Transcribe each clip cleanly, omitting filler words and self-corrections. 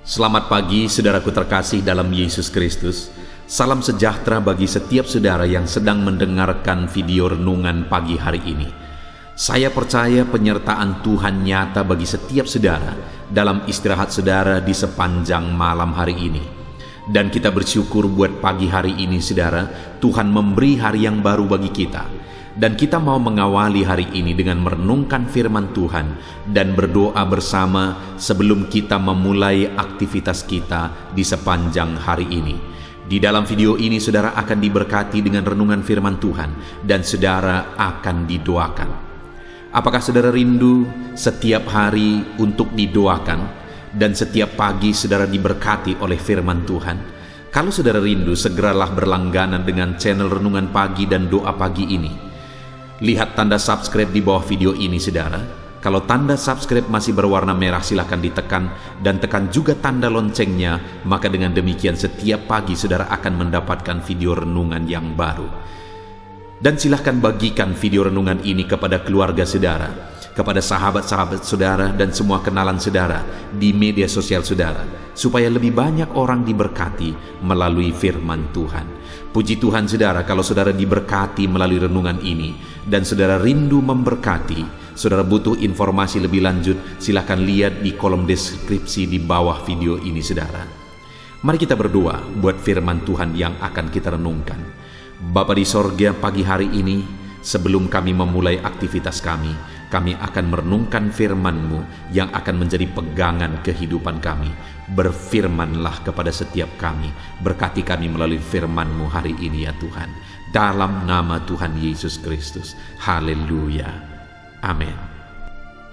Selamat pagi saudaraku terkasih dalam Yesus Kristus. Salam sejahtera bagi setiap saudara yang sedang mendengarkan video renungan pagi hari ini. Saya percaya penyertaan Tuhan nyata bagi setiap saudara dalam istirahat saudara di sepanjang malam hari ini. Dan kita bersyukur buat pagi hari ini saudara, Tuhan memberi hari yang baru bagi kita. Dan kita mau mengawali hari ini dengan merenungkan firman Tuhan dan berdoa bersama sebelum kita memulai aktivitas kita di sepanjang hari ini. Di dalam video ini saudara akan diberkati dengan renungan firman Tuhan dan saudara akan didoakan. Apakah saudara rindu setiap hari untuk didoakan dan setiap pagi saudara diberkati oleh firman Tuhan? Kalau saudara rindu, segeralah berlangganan dengan channel Renungan Pagi dan Doa Pagi ini. Lihat tanda subscribe di bawah video ini saudara. Kalau tanda subscribe masih berwarna merah, silahkan ditekan dan tekan juga tanda loncengnya. Maka dengan demikian setiap pagi saudara akan mendapatkan video renungan yang baru. Dan silahkan bagikan video renungan ini kepada keluarga saudara, kepada sahabat-sahabat saudara dan semua kenalan saudara di media sosial saudara, supaya lebih banyak orang diberkati melalui firman Tuhan. Puji Tuhan saudara, kalau saudara diberkati melalui renungan ini dan saudara rindu memberkati, saudara butuh informasi lebih lanjut, silakan lihat di kolom deskripsi di bawah video ini saudara. Mari kita berdoa buat firman Tuhan yang akan kita renungkan. Bapa di sorga, pagi hari ini sebelum kami memulai aktivitas kami akan merenungkan firman-Mu yang akan menjadi pegangan kehidupan kami. Berfirmanlah kepada setiap kami, berkati kami melalui firman-Mu hari ini ya Tuhan. Dalam nama Tuhan Yesus Kristus. Haleluya. Amin.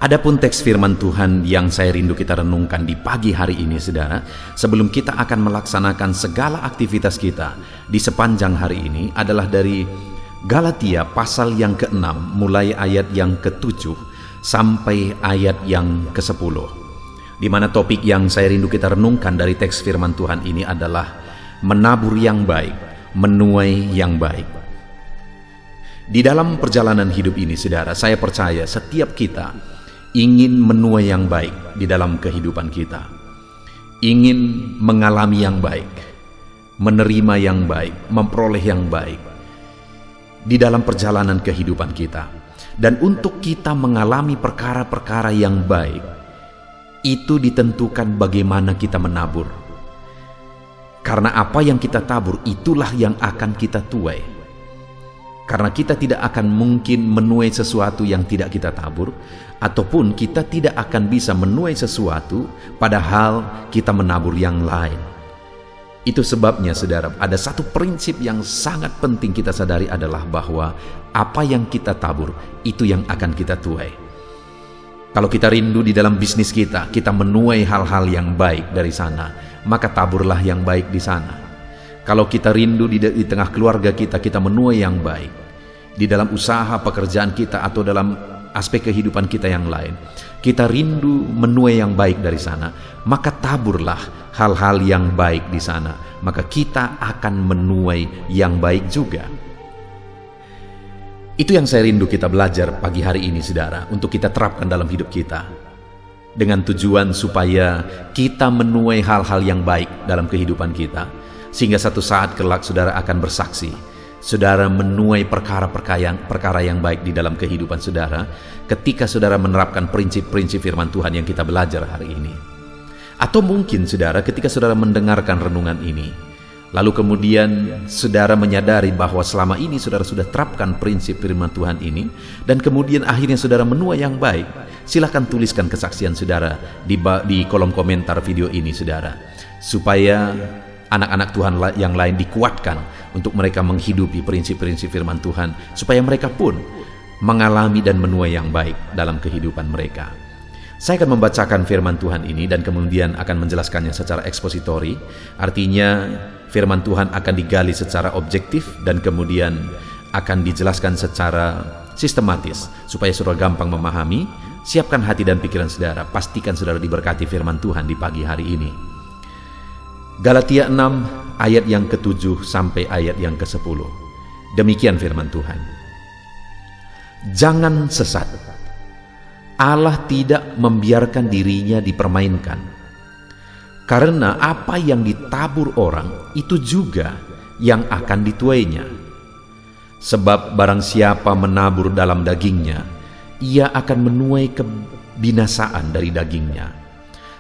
Adapun teks firman Tuhan yang saya rindu kita renungkan di pagi hari ini saudara, sebelum kita akan melaksanakan segala aktivitas kita di sepanjang hari ini adalah dari Galatia pasal yang ke-6 mulai ayat yang ke-7 sampai ayat yang ke-10, di mana topik yang saya rindu kita renungkan dari teks firman Tuhan ini adalah menabur yang baik, menuai yang baik. Di dalam perjalanan hidup ini saudara, saya percaya setiap kita ingin menuai yang baik di dalam kehidupan kita, ingin mengalami yang baik, menerima yang baik, memperoleh yang baik di dalam perjalanan kehidupan kita. Dan untuk kita mengalami perkara-perkara yang baik, itu ditentukan bagaimana kita menabur. Karena apa yang kita tabur, itulah yang akan kita tuai. Karena kita tidak akan mungkin menuai sesuatu yang tidak kita tabur, ataupun kita tidak akan bisa menuai sesuatu padahal kita menabur yang lain. Itu sebabnya saudara, ada satu prinsip yang sangat penting kita sadari adalah bahwa apa yang kita tabur, itu yang akan kita tuai. Kalau kita rindu di dalam bisnis kita menuai hal-hal yang baik dari sana, maka taburlah yang baik di sana. Kalau kita rindu di tengah keluarga kita menuai yang baik, di dalam usaha pekerjaan kita atau dalam aspek kehidupan kita yang lain, kita rindu menuai yang baik dari sana, maka taburlah hal-hal yang baik di sana, maka kita akan menuai yang baik juga. Itu yang saya rindu kita belajar pagi hari ini saudara, untuk kita terapkan dalam hidup kita, dengan tujuan supaya kita menuai hal-hal yang baik dalam kehidupan kita, sehingga satu saat kelak saudara akan bersaksi, saudara menuai perkara yang baik di dalam kehidupan saudara ketika saudara menerapkan prinsip-prinsip firman Tuhan yang kita belajar hari ini. Atau mungkin saudara ketika saudara mendengarkan renungan ini, lalu kemudian saudara menyadari bahwa selama ini saudara sudah terapkan prinsip firman Tuhan ini, dan kemudian akhirnya saudara menuai yang baik, silakan tuliskan kesaksian saudara di kolom komentar video ini saudara, supaya anak-anak Tuhan yang lain dikuatkan untuk mereka menghidupi prinsip-prinsip firman Tuhan, supaya mereka pun mengalami dan menuai yang baik dalam kehidupan mereka. Saya akan membacakan firman Tuhan ini dan kemudian akan menjelaskannya secara ekspositori. Artinya firman Tuhan akan digali secara objektif dan kemudian akan dijelaskan secara sistematis supaya saudara gampang memahami. Siapkan hati dan pikiran saudara, pastikan saudara diberkati firman Tuhan di pagi hari ini. Galatia 6 ayat yang ke-7 sampai ayat yang ke-10. Demikian firman Tuhan. Jangan sesat. Allah tidak membiarkan dirinya dipermainkan. Karena apa yang ditabur orang itu juga yang akan dituainya. Sebab barang siapa menabur dalam dagingnya, ia akan menuai kebinasaan dari dagingnya.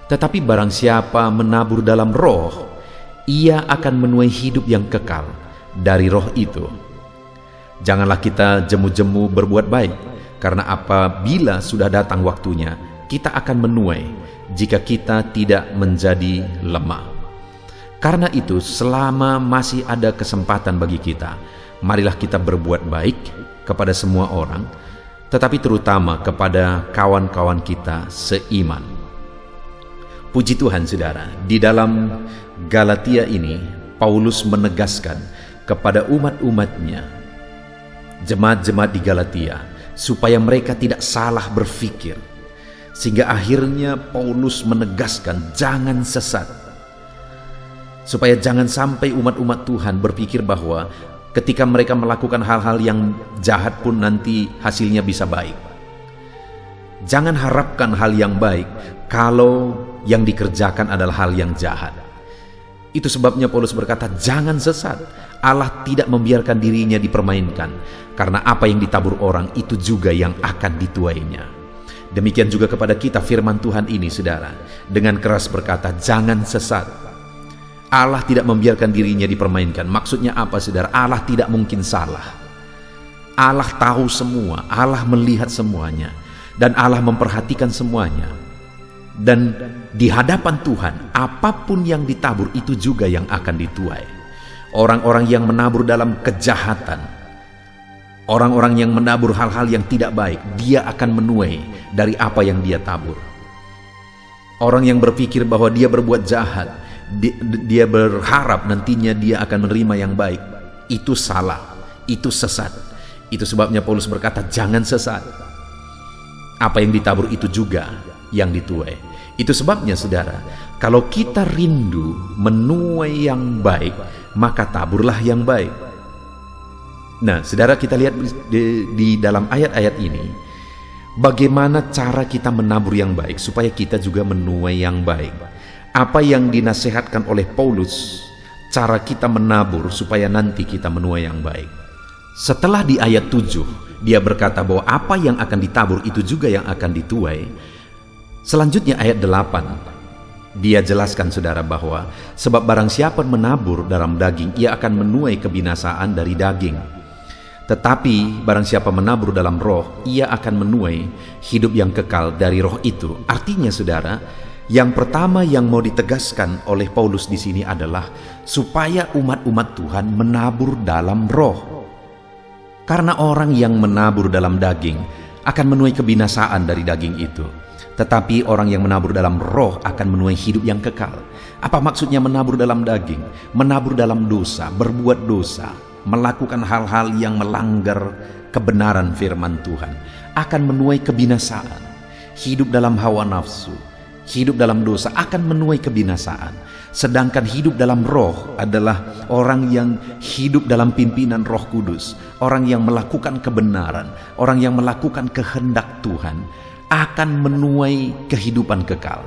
Tetapi barang siapa menabur dalam roh, ia akan menuai hidup yang kekal dari roh itu. Janganlah kita jemu-jemu berbuat baik, karena apabila sudah datang waktunya, kita akan menuai jika kita tidak menjadi lemah. Karena itu, selama masih ada kesempatan bagi kita, marilah kita berbuat baik kepada semua orang, tetapi terutama kepada kawan-kawan kita seiman. Puji Tuhan, saudara, di dalam Galatia ini, Paulus menegaskan kepada umat-umatnya, jemaat-jemaat di Galatia, supaya mereka tidak salah berfikir. Sehingga akhirnya Paulus menegaskan, jangan sesat. Supaya jangan sampai umat-umat Tuhan berpikir bahwa ketika mereka melakukan hal-hal yang jahat pun nanti hasilnya bisa baik. Jangan harapkan hal yang baik kalau yang dikerjakan adalah hal yang jahat. Itu sebabnya Paulus berkata, jangan sesat. Allah tidak membiarkan dirinya dipermainkan, karena apa yang ditabur orang itu juga yang akan dituainya. Demikian juga kepada kita firman Tuhan ini, saudara, dengan keras berkata, jangan sesat. Allah tidak membiarkan dirinya dipermainkan. Maksudnya apa, saudara? Allah tidak mungkin salah. Allah tahu semua, Allah melihat semuanya, dan Allah memperhatikan semuanya. Dan di hadapan Tuhan, apapun yang ditabur itu juga yang akan dituai. Orang-orang yang menabur dalam kejahatan, orang-orang yang menabur hal-hal yang tidak baik, dia akan menuai dari apa yang dia tabur. Orang yang berpikir bahwa dia berbuat jahat, dia berharap nantinya dia akan menerima yang baik, itu salah, itu sesat. Itu sebabnya Paulus berkata, jangan sesat. Apa yang ditabur itu juga yang dituai. Itu sebabnya, saudara, kalau kita rindu menuai yang baik, maka taburlah yang baik. Nah, saudara, kita lihat di dalam ayat-ayat ini, bagaimana cara kita menabur yang baik supaya kita juga menuai yang baik. Apa yang dinasihatkan oleh Paulus, cara kita menabur supaya nanti kita menuai yang baik. Setelah di ayat 7, dia berkata bahwa apa yang akan ditabur itu juga yang akan dituai. Selanjutnya ayat 8, dia jelaskan, saudara, bahwa sebab barang siapa menabur dalam daging, ia akan menuai kebinasaan dari daging. Tetapi barang siapa menabur dalam roh, ia akan menuai hidup yang kekal dari roh itu. Artinya, saudara, yang pertama yang mau ditegaskan oleh Paulus di sini adalah supaya umat-umat Tuhan menabur dalam roh. Karena orang yang menabur dalam daging akan menuai kebinasaan dari daging itu. Tetapi orang yang menabur dalam roh akan menuai hidup yang kekal. Apa maksudnya menabur dalam daging? Menabur dalam dosa, berbuat dosa, melakukan hal-hal yang melanggar kebenaran firman Tuhan, akan menuai kebinasaan. Hidup dalam hawa nafsu, hidup dalam dosa akan menuai kebinasaan. Sedangkan hidup dalam roh adalah orang yang hidup dalam pimpinan Roh Kudus, orang yang melakukan kebenaran, orang yang melakukan kehendak Tuhan, akan menuai kehidupan kekal.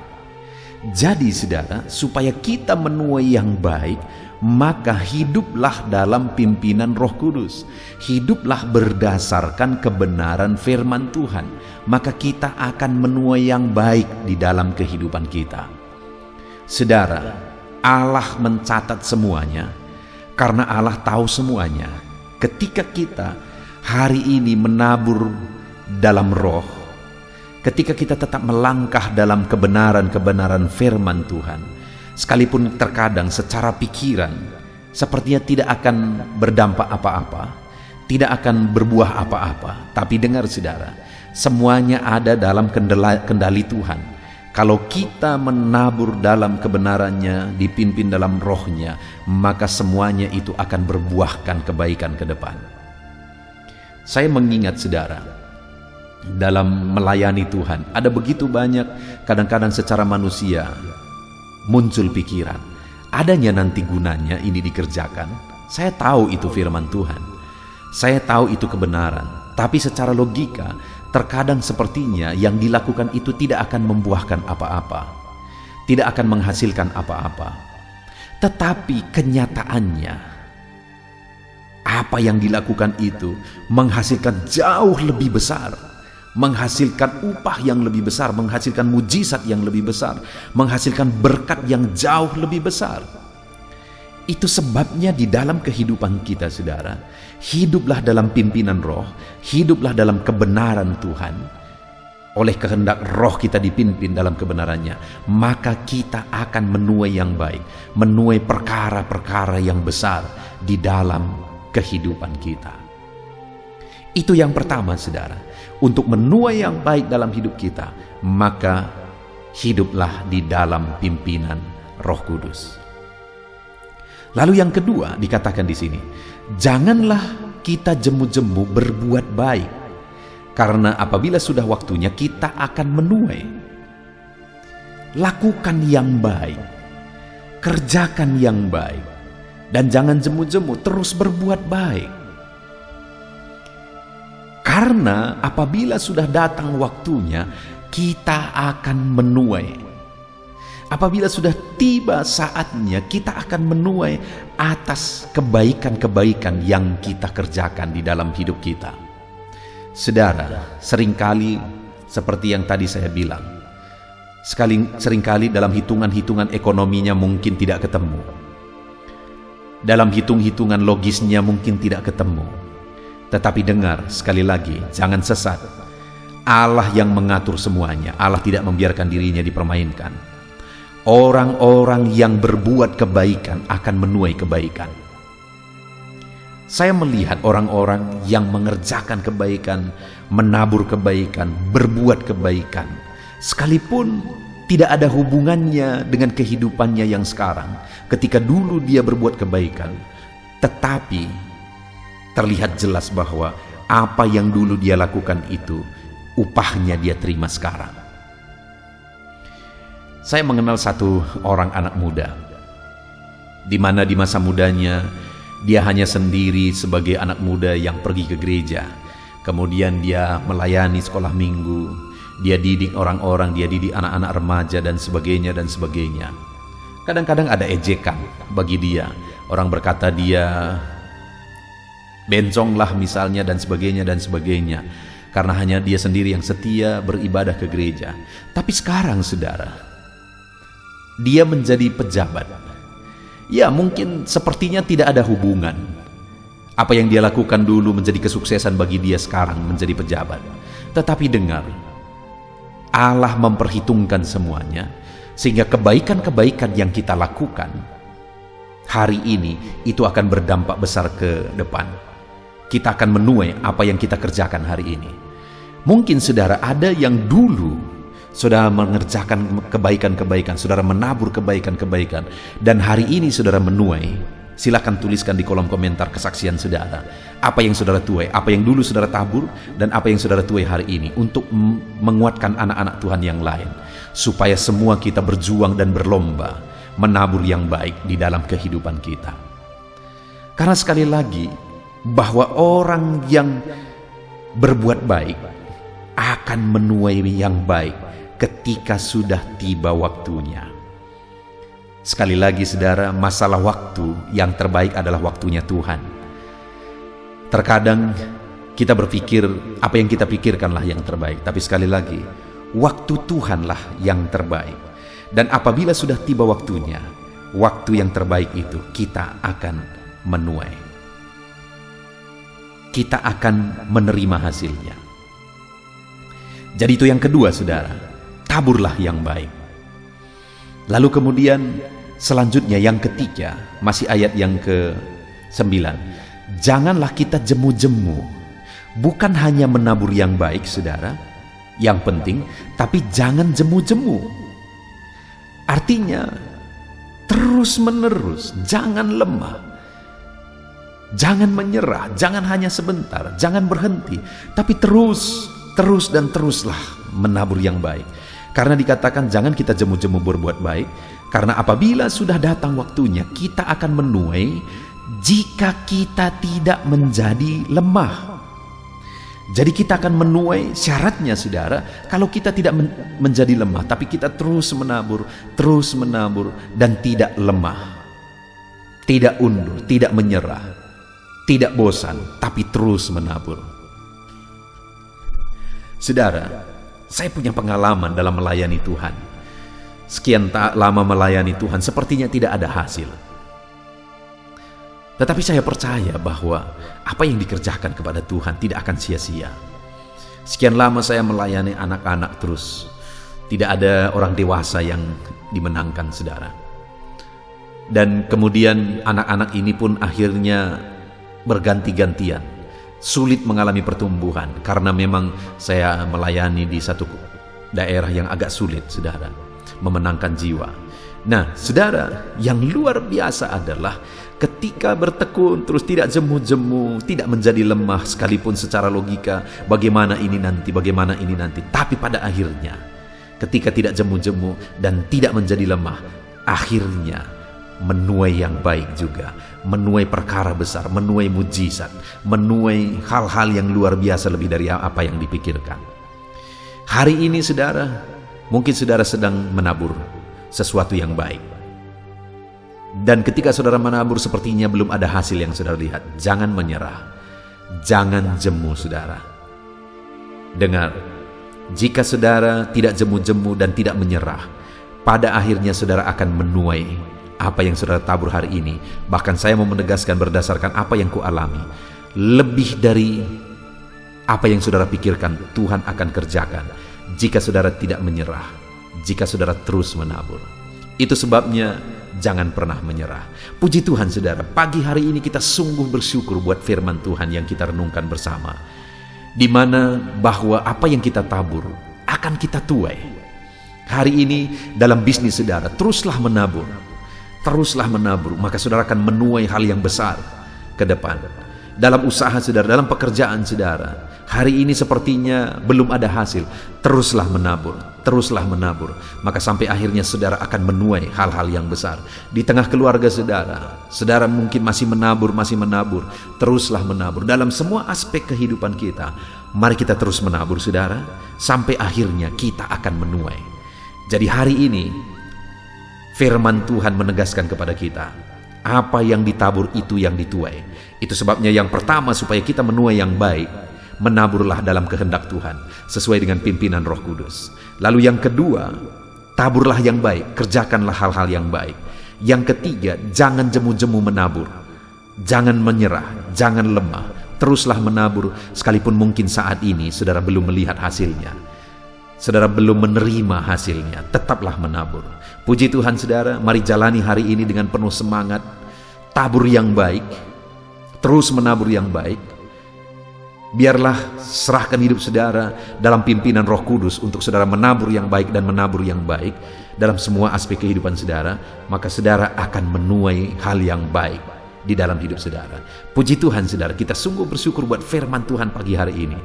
Jadi, saudara, supaya kita menuai yang baik, maka hiduplah dalam pimpinan Roh Kudus. Hiduplah berdasarkan kebenaran firman Tuhan, maka kita akan menuai yang baik di dalam kehidupan kita. Saudara, Allah mencatat semuanya, karena Allah tahu semuanya. Ketika kita hari ini menabur dalam roh, ketika kita tetap melangkah dalam kebenaran-kebenaran firman Tuhan, sekalipun terkadang secara pikiran sepertinya tidak akan berdampak apa-apa, tidak akan berbuah apa-apa. Tapi dengar, saudara, semuanya ada dalam kendali Tuhan. Kalau kita menabur dalam kebenarannya, dipimpin dalam rohnya, maka semuanya itu akan berbuahkan kebaikan ke depan. Saya mengingat, saudara, dalam melayani Tuhan, ada begitu banyak kadang-kadang secara manusia muncul pikiran, adanya nanti gunanya ini dikerjakan. Saya tahu itu firman Tuhan, saya tahu itu kebenaran, tapi secara logika terkadang sepertinya yang dilakukan itu tidak akan membuahkan apa-apa. tidak akan menghasilkan apa-apa. Tetapi kenyataannya, apa yang dilakukan itu menghasilkan jauh lebih besar, menghasilkan upah yang lebih besar, menghasilkan mujizat yang lebih besar, menghasilkan berkat yang jauh lebih besar. Itu sebabnya di dalam kehidupan kita, saudara, hiduplah dalam pimpinan Roh, hiduplah dalam kebenaran Tuhan. Oleh kehendak Roh kita dipimpin dalam kebenarannya, maka kita akan menuai yang baik, menuai perkara-perkara yang besar di dalam kehidupan kita. Itu yang pertama, saudara. Untuk menuai yang baik dalam hidup kita, maka hiduplah di dalam pimpinan Roh Kudus. Lalu yang kedua dikatakan di sini, janganlah kita jemu-jemu berbuat baik, karena apabila sudah waktunya kita akan menuai. Lakukan yang baik, kerjakan yang baik, dan jangan jemu-jemu, terus berbuat baik. Karena apabila sudah datang waktunya, kita akan menuai. Apabila sudah tiba saatnya, kita akan menuai atas kebaikan-kebaikan yang kita kerjakan di dalam hidup kita. Saudara, seringkali seperti yang tadi saya bilang, seringkali dalam hitungan-hitungan ekonominya mungkin tidak ketemu. Dalam hitung-hitungan logisnya mungkin tidak ketemu. Tetapi dengar sekali lagi, jangan sesat. Allah yang mengatur semuanya. Allah tidak membiarkan dirinya dipermainkan. Orang-orang yang berbuat kebaikan akan menuai kebaikan. Saya melihat orang-orang yang mengerjakan kebaikan, menabur kebaikan, berbuat kebaikan, sekalipun tidak ada hubungannya dengan kehidupannya yang sekarang. Ketika dulu dia berbuat kebaikan, tetapi terlihat jelas bahwa apa yang dulu dia lakukan itu, upahnya dia terima sekarang. Saya mengenal satu orang anak muda, di mana di masa mudanya dia hanya sendiri sebagai anak muda yang pergi ke gereja. Kemudian dia melayani sekolah minggu, dia didik orang-orang, dia didik anak-anak remaja dan sebagainya dan sebagainya. Kadang-kadang ada ejekan bagi dia. Orang berkata dia bencong lah misalnya dan sebagainya dan sebagainya. Karena hanya dia sendiri yang setia beribadah ke gereja. Tapi sekarang, saudara, dia menjadi pejabat. Ya, mungkin sepertinya tidak ada hubungan. Apa yang dia lakukan dulu menjadi kesuksesan bagi dia sekarang menjadi pejabat. Tetapi dengar, Allah memperhitungkan semuanya, sehingga kebaikan-kebaikan yang kita lakukan hari ini itu akan berdampak besar ke depan. Kita akan menuai apa yang kita kerjakan hari ini. Mungkin saudara ada yang dulu saudara mengerjakan kebaikan-kebaikan, saudara menabur kebaikan-kebaikan, dan hari ini saudara menuai. Silakan tuliskan di kolom komentar kesaksian saudara. Apa yang saudara tuai, apa yang dulu saudara tabur, dan apa yang saudara tuai hari ini untuk menguatkan anak-anak Tuhan yang lain. Supaya semua kita berjuang dan berlomba menabur yang baik di dalam kehidupan kita. Karena sekali lagi, bahwa orang yang berbuat baik akan menuai yang baik ketika sudah tiba waktunya. Sekali lagi saudara, masalah waktu yang terbaik adalah waktunya Tuhan. Terkadang kita berpikir apa yang kita pikirkanlah yang terbaik, tapi sekali lagi waktu Tuhanlah yang terbaik. Dan apabila sudah tiba waktunya, waktu yang terbaik itu kita akan menuai. Kita akan menerima hasilnya. Jadi itu yang kedua, saudara, taburlah yang baik. Lalu kemudian selanjutnya yang ketiga, masih ayat yang ke-9. Janganlah kita jemu-jemu. Bukan hanya menabur yang baik, saudara, yang penting, tapi jangan jemu-jemu. Artinya terus-menerus, jangan lemah, jangan menyerah, jangan hanya sebentar, jangan berhenti, tapi terus dan teruslah menabur yang baik. Karena dikatakan jangan kita jemu-jemu berbuat baik, karena apabila sudah datang waktunya kita akan menuai jika kita tidak menjadi lemah. Jadi kita akan menuai syaratnya saudara, kalau kita tidak menjadi lemah, tapi kita terus menabur, dan tidak lemah, tidak undur, tidak menyerah, tidak bosan, tapi terus menabur. Saudara, saya punya pengalaman dalam melayani Tuhan. Sekian lama melayani Tuhan, sepertinya tidak ada hasil. Tetapi saya percaya bahwa apa yang dikerjakan kepada Tuhan tidak akan sia-sia. Sekian lama saya melayani anak-anak terus, tidak ada orang dewasa yang dimenangkan saudara. Dan kemudian anak-anak ini pun akhirnya berganti-gantian, sulit mengalami pertumbuhan karena memang saya melayani di satu daerah yang agak sulit saudara, memenangkan jiwa. Nah saudara, yang luar biasa adalah ketika bertekun terus tidak jemu-jemu, tidak menjadi lemah sekalipun secara logika bagaimana ini nanti, tapi pada akhirnya ketika tidak jemu-jemu dan tidak menjadi lemah, akhirnya menuai yang baik juga, menuai perkara besar, menuai mujizat, menuai hal-hal yang luar biasa lebih dari apa yang dipikirkan. Hari ini saudara, mungkin saudara sedang menabur sesuatu yang baik, dan ketika saudara menabur sepertinya belum ada hasil yang saudara lihat. Jangan menyerah, jangan jemu saudara. Dengar, jika saudara tidak jemu-jemu dan tidak menyerah, pada akhirnya saudara akan menuai apa yang saudara tabur hari ini. Bahkan saya mau menegaskan berdasarkan apa yang kualami, lebih dari apa yang saudara pikirkan Tuhan akan kerjakan jika saudara tidak menyerah, jika saudara terus menabur. Itu sebabnya jangan pernah menyerah. Puji Tuhan saudara, pagi hari ini kita sungguh bersyukur buat firman Tuhan yang kita renungkan bersama, di mana bahwa apa yang kita tabur akan kita tuai. Hari ini dalam bisnis saudara, teruslah menabur, maka saudara akan menuai hal yang besar ke depan. Dalam usaha saudara, dalam pekerjaan saudara, hari ini sepertinya belum ada hasil, teruslah menabur, maka sampai akhirnya saudara akan menuai hal-hal yang besar. Di tengah keluarga saudara mungkin masih menabur, teruslah menabur. Dalam semua aspek kehidupan kita, mari kita terus menabur saudara, sampai akhirnya kita akan menuai. Jadi hari ini firman Tuhan menegaskan kepada kita, apa yang ditabur itu yang dituai. Itu sebabnya yang pertama, supaya kita menuai yang baik, menaburlah dalam kehendak Tuhan sesuai dengan pimpinan Roh Kudus. Lalu yang kedua, taburlah yang baik, kerjakanlah hal-hal yang baik. Yang ketiga, jangan jemu-jemu menabur, jangan menyerah, jangan lemah, teruslah menabur sekalipun mungkin saat ini saudara belum melihat hasilnya, saudara belum menerima hasilnya, tetaplah menabur. Puji Tuhan saudara, mari jalani hari ini dengan penuh semangat, tabur yang baik, terus menabur yang baik. Biarlah serahkan hidup saudara dalam pimpinan Roh Kudus untuk saudara menabur yang baik dan menabur yang baik dalam semua aspek kehidupan saudara, maka saudara akan menuai hal yang baik di dalam hidup saudara. Puji Tuhan saudara, kita sungguh bersyukur buat firman Tuhan pagi hari ini.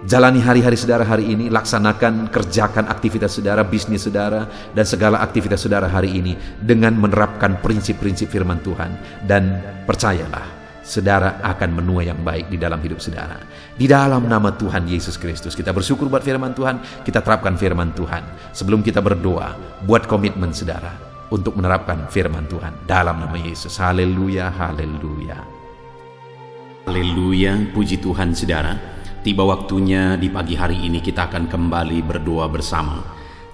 Jalani hari-hari saudara hari ini, laksanakan, kerjakan aktivitas saudara, bisnis saudara, dan segala aktivitas saudara hari ini dengan menerapkan prinsip-prinsip firman Tuhan. Dan percayalah, saudara akan menuai yang baik di dalam hidup saudara. Di dalam nama Tuhan Yesus Kristus, kita bersyukur buat firman Tuhan, kita terapkan firman Tuhan. Sebelum kita berdoa, buat komitmen saudara untuk menerapkan firman Tuhan dalam nama Yesus. Haleluya, haleluya. Haleluya, puji Tuhan saudara. Tiba waktunya di pagi hari ini kita akan kembali berdoa bersama.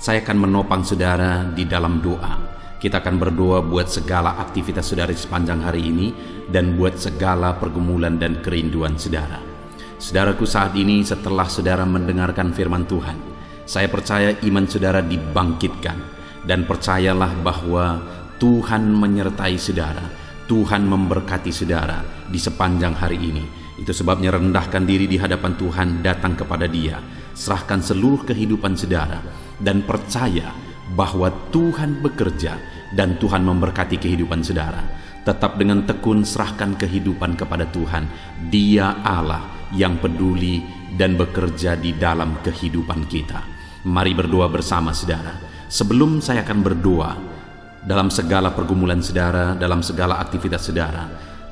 Saya akan menopang saudara di dalam doa. Kita akan berdoa buat segala aktivitas saudara sepanjang hari ini dan buat segala pergumulan dan kerinduan saudara. Saudaraku, saat ini setelah saudara mendengarkan firman Tuhan, saya percaya iman saudara dibangkitkan, dan percayalah bahwa Tuhan menyertai saudara, Tuhan memberkati saudara di sepanjang hari ini. Itu sebabnya rendahkan diri di hadapan Tuhan, datang kepada Dia, serahkan seluruh kehidupan saudara, dan percaya bahwa Tuhan bekerja dan Tuhan memberkati kehidupan saudara. Tetap dengan tekun serahkan kehidupan kepada Tuhan. Dia Allah yang peduli dan bekerja di dalam kehidupan kita. Mari berdoa bersama saudara. Sebelum saya akan berdoa dalam segala pergumulan saudara, dalam segala aktivitas saudara,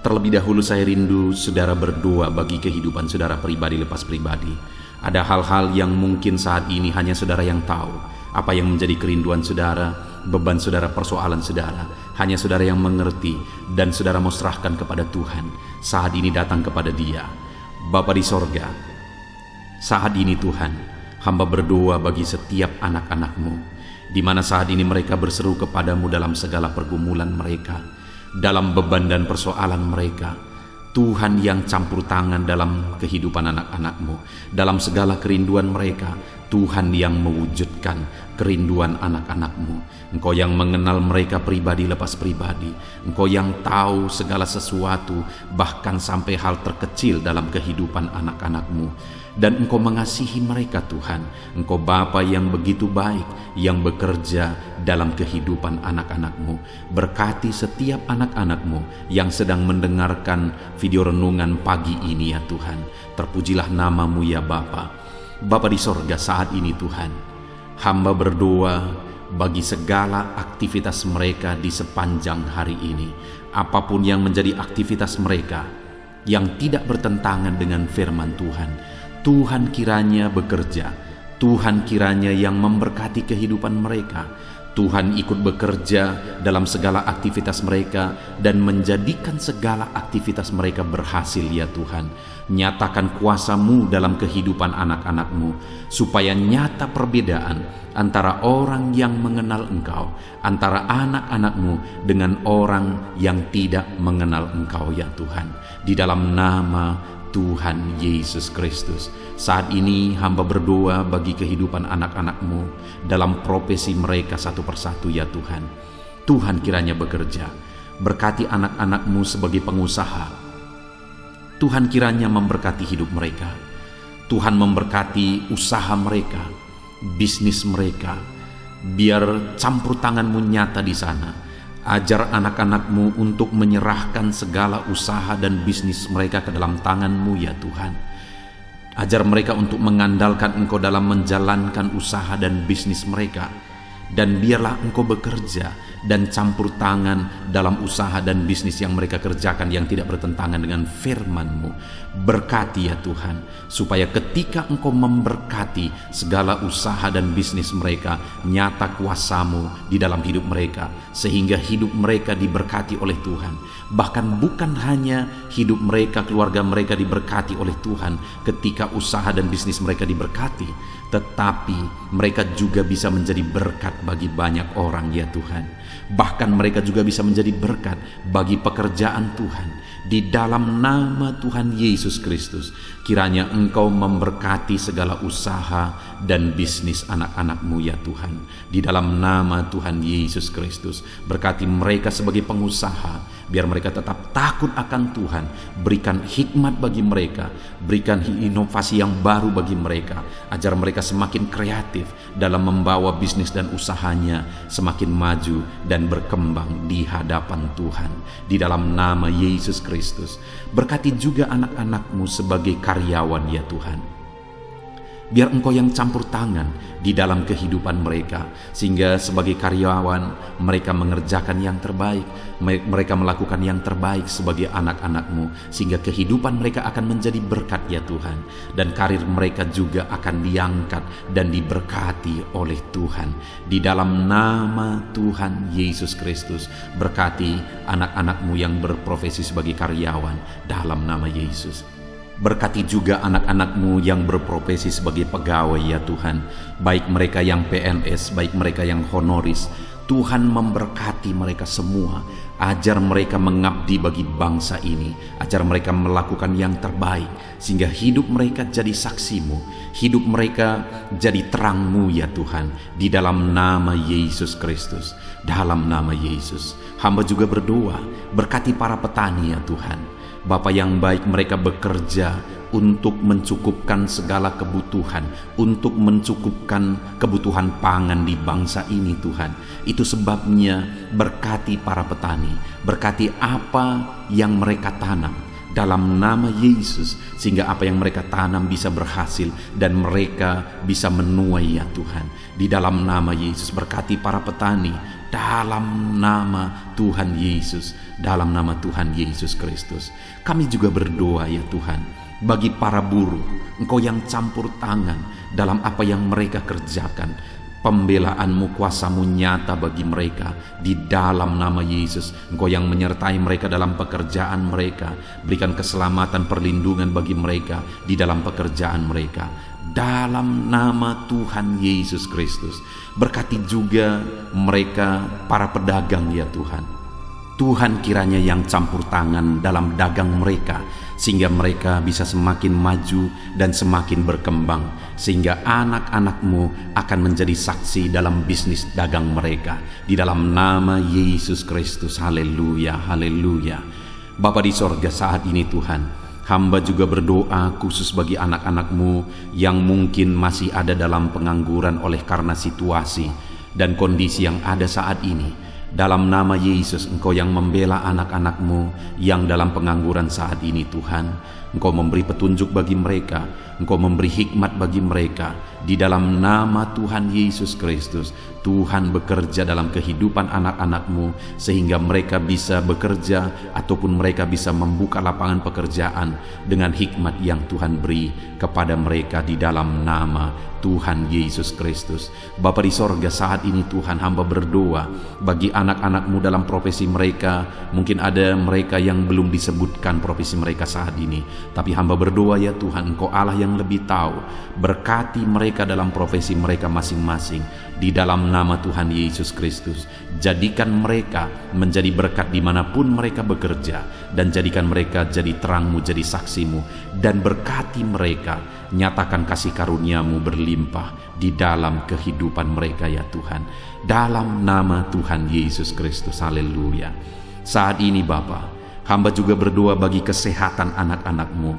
Terlebih dahulu saya rindu saudara berdoa bagi kehidupan saudara pribadi lepas pribadi. Ada hal-hal yang mungkin saat ini hanya saudara yang tahu. Apa yang menjadi kerinduan saudara, beban saudara, persoalan saudara, hanya saudara yang mengerti, dan saudara mau serahkan kepada Tuhan. Saat ini datang kepada Dia. Bapa di sorga, saat ini Tuhan, hamba berdoa bagi setiap anak-anak-Mu, di mana saat ini mereka berseru kepadamu dalam segala pergumulan mereka, dalam beban dan persoalan mereka. Tuhan yang campur tangan dalam kehidupan anak-anak-Mu, dalam segala kerinduan mereka. Tuhan yang mewujudkan kerinduan anak-anak-Mu. Engkau yang mengenal mereka pribadi lepas pribadi. Engkau yang tahu segala sesuatu, bahkan sampai hal terkecil dalam kehidupan anak-anak-Mu. Dan Engkau mengasihi mereka Tuhan. Engkau Bapa yang begitu baik, yang bekerja dalam kehidupan anak-anak-Mu. Berkati setiap anak-anak-Mu yang sedang mendengarkan video renungan pagi ini ya Tuhan. Terpujilah nama-Mu ya Bapa. Bapa di sorga, saat ini Tuhan, hamba berdoa bagi segala aktivitas mereka di sepanjang hari ini. Apapun yang menjadi aktivitas mereka yang tidak bertentangan dengan firman Tuhan, Tuhan kiranya bekerja. Tuhan kiranya yang memberkati kehidupan mereka. Tuhan ikut bekerja dalam segala aktivitas mereka dan menjadikan segala aktivitas mereka berhasil ya Tuhan. Nyatakan kuasa-Mu dalam kehidupan anak-anak-Mu, supaya nyata perbedaan antara orang yang mengenal Engkau, antara anak-anak-Mu dengan orang yang tidak mengenal Engkau ya Tuhan. Di dalam nama Tuhan Yesus Kristus, saat ini hamba berdoa bagi kehidupan anak-anak-Mu dalam profesi mereka satu persatu ya Tuhan. Tuhan kiranya bekerja, berkati anak-anak-Mu sebagai pengusaha. Tuhan kiranya memberkati hidup mereka. Tuhan memberkati usaha mereka, bisnis mereka. Biar campur tangan-Mu nyata di sana. Ajar anak-anak-Mu untuk menyerahkan segala usaha dan bisnis mereka ke dalam tangan-Mu ya Tuhan. Ajar mereka untuk mengandalkan Engkau dalam menjalankan usaha dan bisnis mereka. Dan biarlah Engkau bekerja dan campur tangan dalam usaha dan bisnis yang mereka kerjakan yang tidak bertentangan dengan firman-Mu. Berkati ya Tuhan, supaya ketika Engkau memberkati segala usaha dan bisnis mereka, nyata kuasa-Mu di dalam hidup mereka, sehingga hidup mereka diberkati oleh Tuhan. Bahkan bukan hanya hidup mereka, keluarga mereka diberkati oleh Tuhan ketika usaha dan bisnis mereka diberkati, tetapi mereka juga bisa menjadi berkat bagi banyak orang ya Tuhan. Bahkan mereka juga bisa menjadi berkat bagi pekerjaan Tuhan. Di dalam nama Tuhan Yesus Kristus, kiranya Engkau memberkati segala usaha dan bisnis anak-anak-Mu ya Tuhan. Di dalam nama Tuhan Yesus Kristus, berkati mereka sebagai pengusaha, biar mereka tetap takut akan Tuhan. Berikan hikmat bagi mereka, berikan inovasi yang baru bagi mereka. Ajar mereka semakin kreatif dalam membawa bisnis dan usahanya semakin maju dan berkembang di hadapan Tuhan. Di dalam nama Yesus Kristus, berkati juga anak-anak-Mu sebagai karyawan ya Tuhan. Biar Engkau yang campur tangan di dalam kehidupan mereka, sehingga sebagai karyawan mereka mengerjakan yang terbaik, mereka melakukan yang terbaik sebagai anak-anak-Mu, sehingga kehidupan mereka akan menjadi berkat ya Tuhan. Dan karir mereka juga akan diangkat dan diberkati oleh Tuhan. Di dalam nama Tuhan Yesus Kristus, berkati anak-anak-Mu yang berprofesi sebagai karyawan dalam nama Yesus. Berkati juga anak-anak-Mu yang berprofesi sebagai pegawai ya Tuhan, baik mereka yang PNS, baik mereka yang honoris. Tuhan memberkati mereka semua. Ajar mereka mengabdi bagi bangsa ini, ajar mereka melakukan yang terbaik, sehingga hidup mereka jadi saksi-Mu, hidup mereka jadi terang-Mu ya Tuhan. Di dalam nama Yesus Kristus, dalam nama Yesus, hamba juga berdoa, berkati para petani ya Tuhan. Bapa yang baik, mereka bekerja untuk mencukupkan segala kebutuhan, untuk mencukupkan kebutuhan pangan di bangsa ini Tuhan. Itu sebabnya berkati para petani, berkati apa yang mereka tanam dalam nama Yesus, sehingga apa yang mereka tanam bisa berhasil dan mereka bisa menuai ya Tuhan. Di dalam nama Yesus, berkati para petani dalam nama Tuhan Yesus, dalam nama Tuhan Yesus Kristus. Kami juga berdoa ya Tuhan, bagi para buruh, Engkau yang campur tangan dalam apa yang mereka kerjakan. Pembelaanmu, kuasamu nyata bagi mereka di dalam nama Yesus. Engkau yang menyertai mereka dalam pekerjaan mereka. Berikan keselamatan, perlindungan bagi mereka di dalam pekerjaan mereka, dalam nama Tuhan Yesus Kristus. Berkati juga mereka, para pedagang ya Tuhan. Tuhan kiranya yang campur tangan dalam dagang mereka, sehingga mereka bisa semakin maju dan semakin berkembang, sehingga anak-anak-Mu akan menjadi saksi dalam bisnis dagang mereka, di dalam nama Yesus Kristus. Haleluya, haleluya. Bapa di sorga, saat ini Tuhan, hamba juga berdoa khusus bagi anak-anak-Mu yang mungkin masih ada dalam pengangguran oleh karena situasi dan kondisi yang ada saat ini. Dalam nama Yesus, Engkau yang membela anak-anak-Mu yang dalam pengangguran saat ini Tuhan. Engkau memberi petunjuk bagi mereka, Engkau memberi hikmat bagi mereka. Di dalam nama Tuhan Yesus Kristus, Tuhan bekerja dalam kehidupan anak-anak-Mu, sehingga mereka bisa bekerja ataupun mereka bisa membuka lapangan pekerjaan dengan hikmat yang Tuhan beri kepada mereka di dalam nama Tuhan Yesus Kristus. Bapa di sorga, saat ini Tuhan, hamba berdoa bagi anak-anak-Mu dalam profesi mereka. Mungkin ada mereka yang belum disebutkan profesi mereka saat ini, tapi hamba berdoa ya Tuhan, Engkau Allah yang lebih tahu. Berkati mereka dalam profesi mereka masing-masing di dalam nama Tuhan Yesus Kristus. Jadikan mereka menjadi berkat dimanapun mereka bekerja, dan jadikan mereka jadi terang-Mu, jadi saksi-Mu, dan berkati mereka. Nyatakan kasih karunia-Mu berlimpah di dalam kehidupan mereka ya Tuhan, dalam nama Tuhan Yesus Kristus. Haleluya. Saat ini Bapa, hamba juga berdoa bagi kesehatan anak-anak-Mu,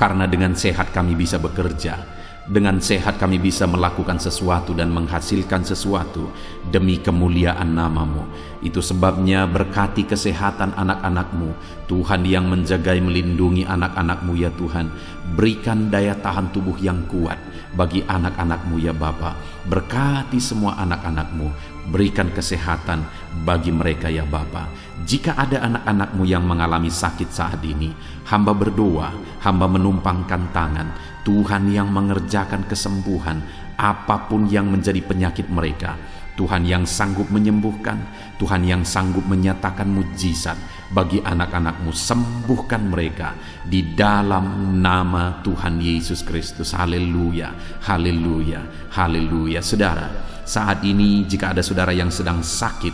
karena dengan sehat kami bisa bekerja, dengan sehat kami bisa melakukan sesuatu dan menghasilkan sesuatu demi kemuliaan nama-Mu. Itu sebabnya berkati kesehatan anak-anak-Mu, Tuhan yang menjagai melindungi anak-anak-Mu ya Tuhan. Berikan daya tahan tubuh yang kuat bagi anak-anak-Mu ya Bapa. Berkati semua anak-anak-Mu, berikan kesehatan bagi mereka ya Bapa. Jika ada anak-anak-Mu yang mengalami sakit saat ini, hamba berdoa, hamba menumpangkan tangan, Tuhan yang mengerjakan kesembuhan apapun yang menjadi penyakit mereka. Tuhan yang sanggup menyembuhkan, Tuhan yang sanggup menyatakan mujizat bagi anak-anak-Mu. Sembuhkan mereka di dalam nama Tuhan Yesus Kristus. Haleluya, haleluya, haleluya. Saudara, saat ini jika ada saudara yang sedang sakit,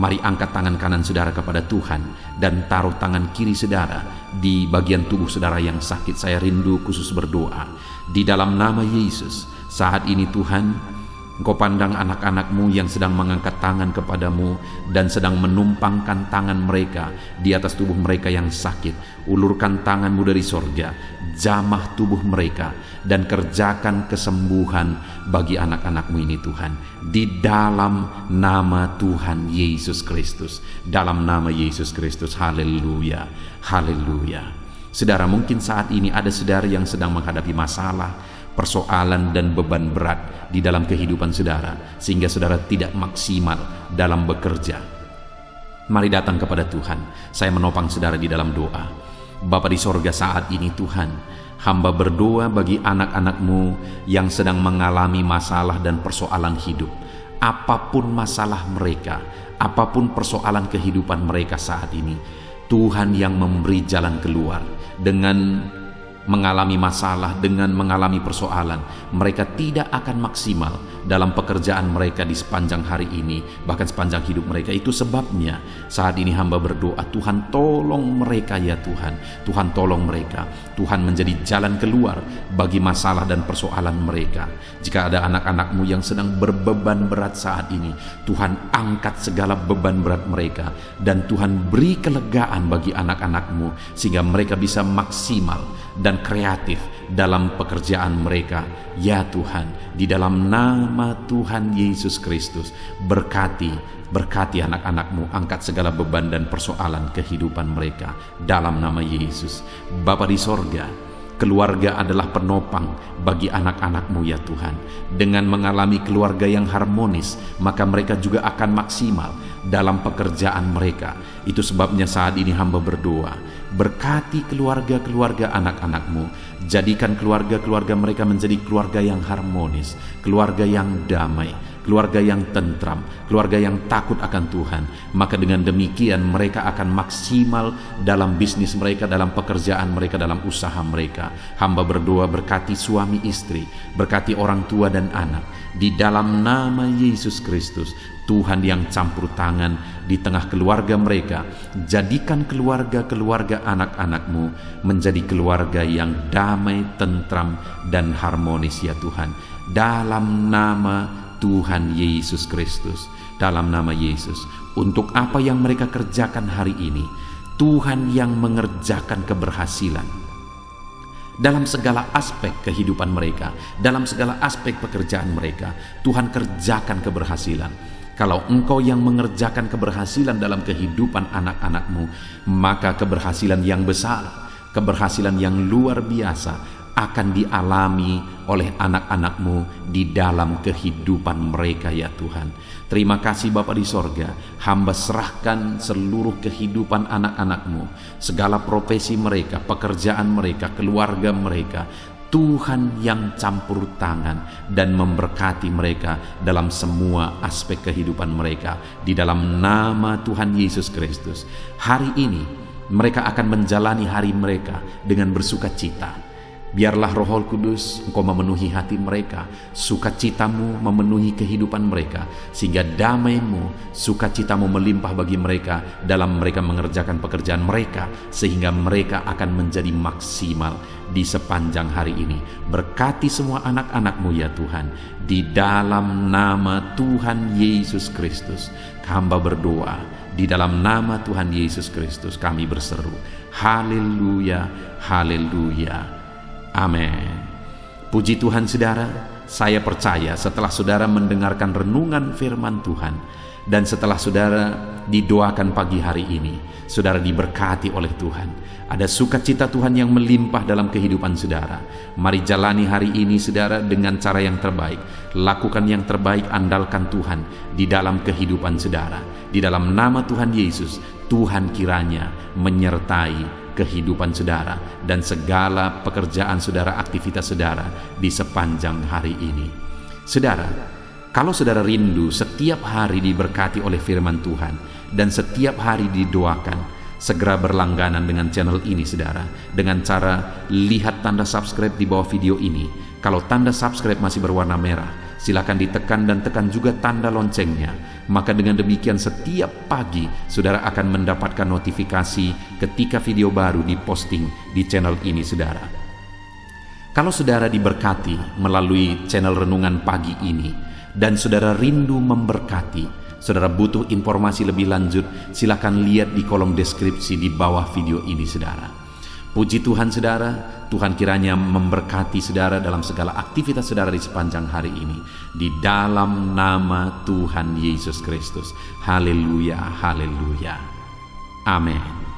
mari angkat tangan kanan saudara kepada Tuhan dan taruh tangan kiri saudara di bagian tubuh saudara yang sakit. Saya rindu khusus berdoa di dalam nama Yesus. Saat ini Tuhan, Engkau pandang anak-anak-Mu yang sedang mengangkat tangan kepadamu dan sedang menumpangkan tangan mereka di atas tubuh mereka yang sakit. Ulurkan tangan-Mu dari sorga, jamah tubuh mereka, dan kerjakan kesembuhan bagi anak-anak-Mu ini Tuhan, di dalam nama Tuhan Yesus Kristus, dalam nama Yesus Kristus. Haleluya, haleluya. Saudara, mungkin saat ini ada saudara yang sedang menghadapi masalah, persoalan dan beban berat di dalam kehidupan saudara, sehingga saudara tidak maksimal dalam bekerja. Mari datang kepada Tuhan. Saya menopang saudara di dalam doa. Bapa di sorga, saat ini Tuhan, hamba berdoa bagi anak-anak-Mu yang sedang mengalami masalah dan persoalan hidup. Apapun masalah mereka, apapun persoalan kehidupan mereka saat ini, Tuhan yang memberi jalan keluar. Dengan mengalami masalah, dengan mengalami persoalan, mereka tidak akan maksimal dalam pekerjaan mereka di sepanjang hari ini, bahkan sepanjang hidup mereka. Itu sebabnya saat ini hamba berdoa, Tuhan tolong mereka ya Tuhan. Tuhan tolong mereka. Tuhan menjadi jalan keluar bagi masalah dan persoalan mereka. Jika ada anak-anak-Mu yang sedang berbeban berat saat ini, Tuhan angkat segala beban berat mereka, dan Tuhan beri kelegaan bagi anak-anak-Mu sehingga mereka bisa maksimal dan kreatif dalam pekerjaan mereka ya Tuhan. Di dalam nama Tuhan Yesus Kristus, berkati anak-anak-Mu, angkat segala beban dan persoalan kehidupan mereka dalam nama Yesus. Bapa di sorga, keluarga adalah penopang bagi anak-anak-Mu ya Tuhan. Dengan mengalami keluarga yang harmonis, maka mereka juga akan maksimal dalam pekerjaan mereka. Itu sebabnya saat ini hamba berdoa, berkati keluarga-keluarga anak-anak-Mu, jadikan keluarga-keluarga mereka menjadi keluarga yang harmonis, keluarga yang damai, keluarga yang tentram, keluarga yang takut akan Tuhan. Maka dengan demikian mereka akan maksimal dalam bisnis mereka, dalam pekerjaan mereka, dalam usaha mereka. Hamba berdoa berkati suami istri, berkati orang tua dan anak, di dalam nama Yesus Kristus. Tuhan yang campur tangan di tengah keluarga mereka, jadikan keluarga-keluarga anak-anak-Mu menjadi keluarga yang damai, tentram, dan harmonis ya Tuhan. Dalam nama Tuhan Yesus Kristus, dalam nama Yesus. Untuk apa yang mereka kerjakan hari ini, Tuhan yang mengerjakan keberhasilan dalam segala aspek kehidupan mereka, dalam segala aspek pekerjaan mereka. Tuhan kerjakan keberhasilan. Kalau Engkau yang mengerjakan keberhasilan dalam kehidupan anak-anak-Mu, maka keberhasilan yang besar, keberhasilan yang luar biasa akan dialami oleh anak-anak-Mu di dalam kehidupan mereka ya Tuhan. Terima kasih Bapa di sorga. Hamba serahkan seluruh kehidupan anak-anak-Mu, segala profesi mereka, pekerjaan mereka, keluarga mereka. Tuhan yang campur tangan dan memberkati mereka dalam semua aspek kehidupan mereka. Di dalam nama Tuhan Yesus Kristus, hari ini mereka akan menjalani hari mereka dengan bersukacita. Biarlah Roh Kudus Engkau memenuhi hati mereka, sukacitamu memenuhi kehidupan mereka, sehingga damai-Mu, sukacitamu melimpah bagi mereka dalam mereka mengerjakan pekerjaan mereka, sehingga mereka akan menjadi maksimal di sepanjang hari ini. Berkati semua anak-anak-Mu ya Tuhan, di dalam nama Tuhan Yesus Kristus hamba berdoa. Di dalam nama Tuhan Yesus Kristus kami berseru, haleluya, haleluya. Amin. Puji Tuhan saudara, saya percaya setelah saudara mendengarkan renungan firman Tuhan dan setelah saudara didoakan pagi hari ini, saudara diberkati oleh Tuhan. Ada sukacita Tuhan yang melimpah dalam kehidupan saudara. Mari jalani hari ini saudara dengan cara yang terbaik. Lakukan yang terbaik, andalkan Tuhan di dalam kehidupan saudara. Di dalam nama Tuhan Yesus, Tuhan kiranya menyertai kehidupan saudara dan segala pekerjaan saudara, aktivitas saudara di sepanjang hari ini. Saudara, kalau saudara rindu setiap hari diberkati oleh firman Tuhan dan setiap hari didoakan, segera berlangganan dengan channel ini saudara, dengan cara lihat tanda subscribe di bawah video ini. Kalau tanda subscribe masih berwarna merah, silakan ditekan dan tekan juga tanda loncengnya. Maka dengan demikian setiap pagi saudara akan mendapatkan notifikasi ketika video baru diposting di channel ini saudara. Kalau saudara diberkati melalui channel renungan pagi ini dan saudara rindu memberkati, saudara butuh informasi lebih lanjut, silakan lihat di kolom deskripsi di bawah video ini saudara. Puji Tuhan saudara, Tuhan kiranya memberkati saudara dalam segala aktivitas saudara di sepanjang hari ini. Di dalam nama Tuhan Yesus Kristus. Haleluya, haleluya. Amin.